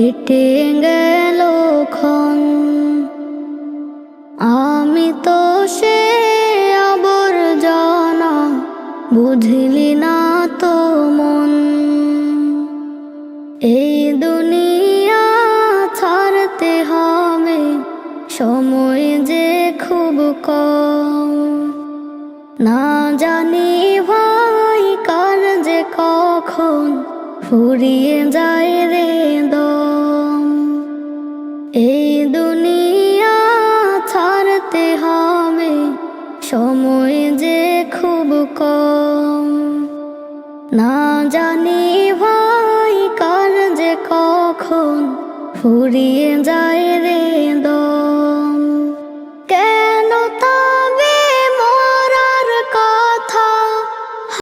কেটে গেল ক্ষণ। আমি তো সে আবর্জনা, বুঝলি না তো মন। এই দুনিয়া ছাড়তে হবে, সময় যে খুব কম। না জানি ভাই কার যে কখন ফুরিয়ে যায় রে দম। এই দুনিয়া ছাড়তে হবে, সময় যে খুব কম। না জানি ভাই কার যে কখন ফুরিয়ে যায় রে দম।